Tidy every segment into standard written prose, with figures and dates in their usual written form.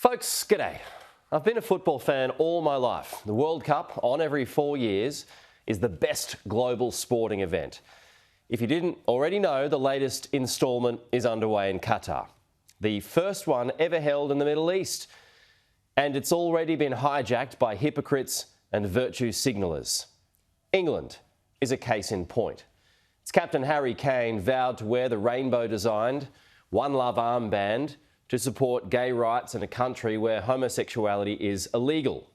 Folks, g'day. I've been a football fan all my life. The World Cup, on every 4 years, is the best global sporting event. If you didn't already know, the latest instalment is underway in Qatar, the first one ever held in the Middle East. And it's already been hijacked by hypocrites and virtue signallers. England is a case in point. Its captain Harry Kane vowed to wear the rainbow-designed One Love armband to support gay rights in a country where homosexuality is illegal.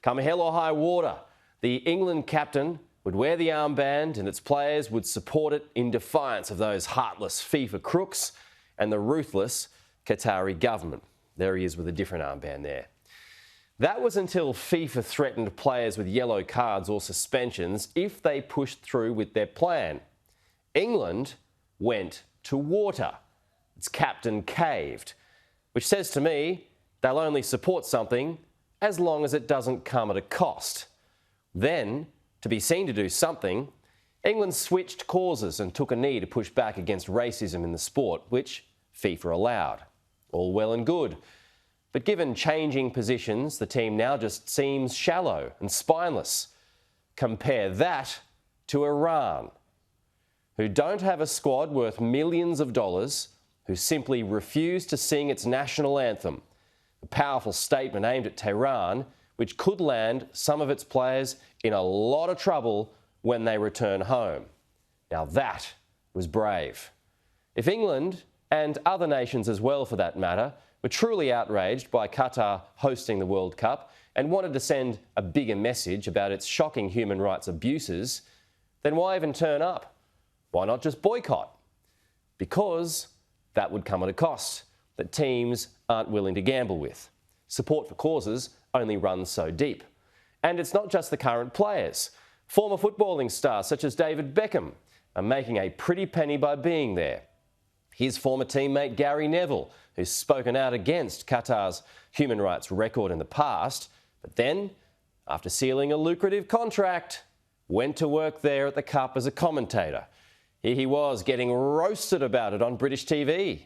Come hell or high water, the England captain would wear the armband and its players would support it in defiance of those heartless FIFA crooks and the ruthless Qatari government. There he is with a different armband there. That was until FIFA threatened players with yellow cards or suspensions if they pushed through with their plan. England went to water. Its captain caved, which says to me they'll only support something as long as it doesn't come at a cost. Then, to be seen to do something, England switched causes and took a knee to push back against racism in the sport, which FIFA allowed. All well and good. But given changing positions, the team now just seems shallow and spineless. Compare that to Iran, who don't have a squad worth millions of dollars, who simply refuse to sing its national anthem, a powerful statement aimed at Tehran, which could land some of its players in a lot of trouble when they return home. Now that was brave. If England, and other nations as well for that matter, were truly outraged by Qatar hosting the World Cup and wanted to send a bigger message about its shocking human rights abuses, then why even turn up? Why not just boycott? Because that would come at a cost that teams aren't willing to gamble with. Support for causes only runs so deep. And it's not just the current players. Former footballing stars such as David Beckham are making a pretty penny by being there. His former teammate Gary Neville, who's spoken out against Qatar's human rights record in the past, but then, after sealing a lucrative contract, went to work there at the Cup as a commentator. Here he was getting roasted about it on British TV.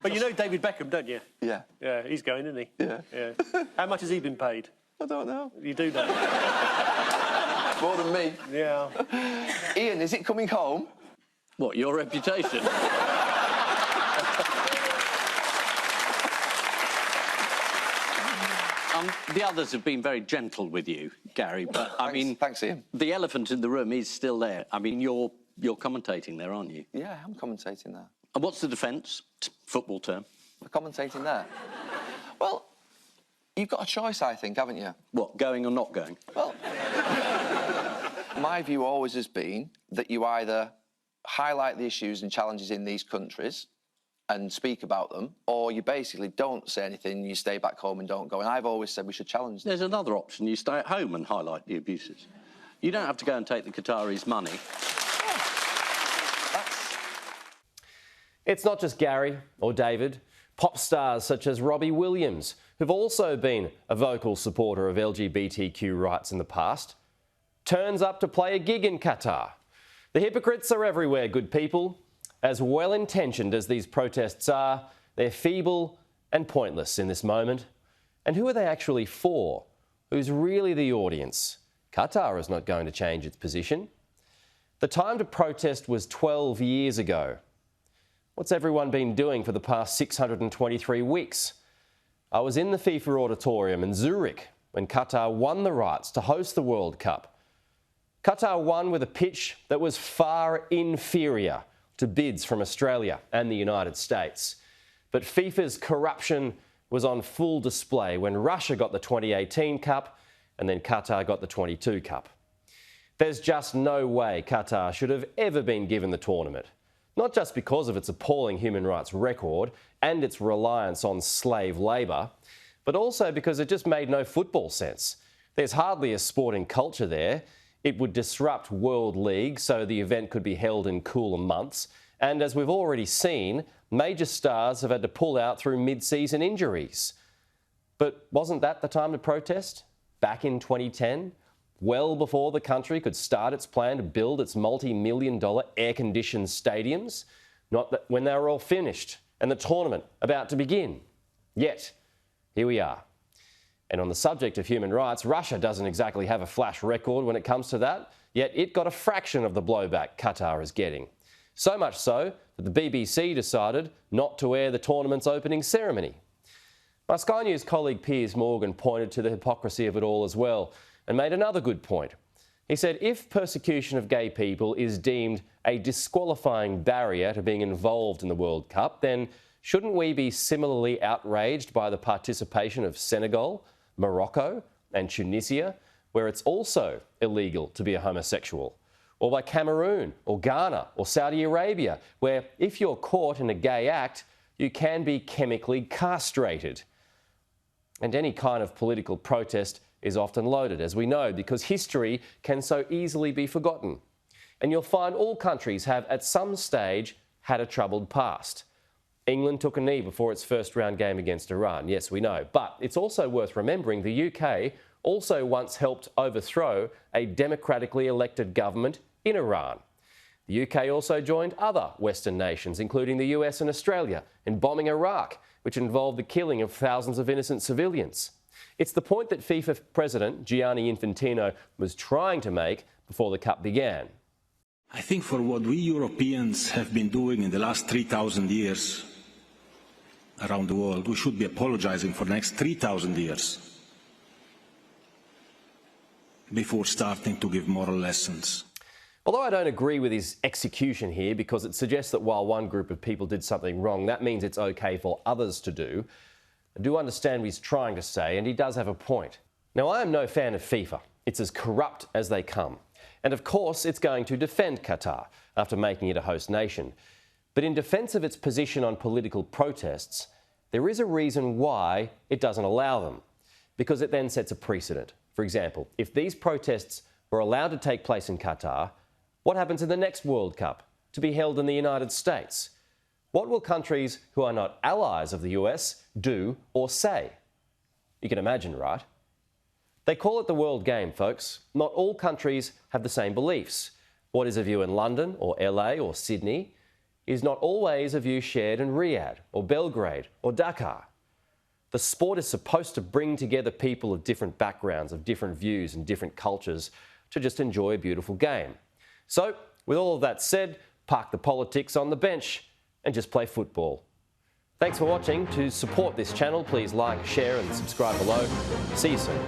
But you know David Beckham, don't you? Yeah. Yeah, he's going, isn't he? Yeah. How much has he been paid? I don't know. You do know. More than me. Yeah. Ian, is it coming home? What, your reputation? The others have been very gentle with you, Gary, but I mean... Thanks, Ian. The elephant in the room is still there. I mean, you're commentating there, aren't you? Yeah, I'm commentating there. And what's the defence? Football term. I'm commentating there. Well, you've got a choice, I think, haven't you? What, going or not going? Well, my view always has been that you either highlight the issues and challenges in these countries and speak about them, or you basically don't say anything, you stay back home and don't go. And I've always said we should challenge them. There's another option. You stay at home and highlight the abuses. You don't have to go and take the Qataris' money. It's not just Gary or David. Pop stars such as Robbie Williams, who've also been a vocal supporter of LGBTQ rights in the past, turns up to play a gig in Qatar. The hypocrites are everywhere, good people. As well-intentioned as these protests are, they're feeble and pointless in this moment. And who are they actually for? Who's really the audience? Qatar is not going to change its position. The time to protest was 12 years ago. What's everyone been doing for the past 623 weeks? I was in the FIFA auditorium in Zurich when Qatar won the rights to host the World Cup. Qatar won with a pitch that was far inferior to bids from Australia and the United States. But FIFA's corruption was on full display when Russia got the 2018 Cup and then Qatar got the 22 Cup. There's just no way Qatar should have ever been given the tournament. Not just because of its appalling human rights record and its reliance on slave labour, but also because it just made no football sense. There's hardly a sporting culture there. It would disrupt World League so the event could be held in cooler months. And as we've already seen, major stars have had to pull out through mid-season injuries. But wasn't that the time to protest? Back in 2010? Well before the country could start its plan to build its multi-million-dollar air-conditioned stadiums? Not when they were all finished and the tournament about to begin. Yet, here we are. And on the subject of human rights, Russia doesn't exactly have a flash record when it comes to that, yet it got a fraction of the blowback Qatar is getting. So much so that the BBC decided not to air the tournament's opening ceremony. My Sky News colleague Piers Morgan pointed to the hypocrisy of it all as well and made another good point. He said if persecution of gay people is deemed a disqualifying barrier to being involved in the World Cup, then shouldn't we be similarly outraged by the participation of Senegal, Morocco and Tunisia, where it's also illegal to be a homosexual? Or by Cameroon or Ghana or Saudi Arabia, where if you're caught in a gay act, you can be chemically castrated. And any kind of political protest is often loaded, as we know, because history can so easily be forgotten. And you'll find all countries have, at some stage, had a troubled past. England took a knee before its first round game against Iran, yes, we know. But it's also worth remembering the UK also once helped overthrow a democratically elected government in Iran. The UK also joined other Western nations, including the US and Australia, in bombing Iraq, which involved the killing of thousands of innocent civilians. It's the point that FIFA President Gianni Infantino was trying to make before the Cup began. I think for what we Europeans have been doing in the last 3,000 years around the world, we should be apologising for the next 3,000 years before starting to give moral lessons. Although I don't agree with his execution here, because it suggests that while one group of people did something wrong, that means it's okay for others to do, I do understand what he's trying to say, and he does have a point. Now, I am no fan of FIFA. It's as corrupt as they come. And of course, it's going to defend Qatar after making it a host nation. But in defence of its position on political protests, there is a reason why it doesn't allow them, because it then sets a precedent. For example, if these protests were allowed to take place in Qatar, what happens in the next World Cup, to be held in the United States? What will countries who are not allies of the US do or say? You can imagine, right? They call it the world game, folks. Not all countries have the same beliefs. What is a view in London or LA or Sydney is not always a view shared in Riyadh or Belgrade or Dakar. The sport is supposed to bring together people of different backgrounds, of different views and different cultures to just enjoy a beautiful game. So, with all of that said, park the politics on the bench and just play football. Thanks for watching. To support this channel, please like, share and subscribe below. See you soon.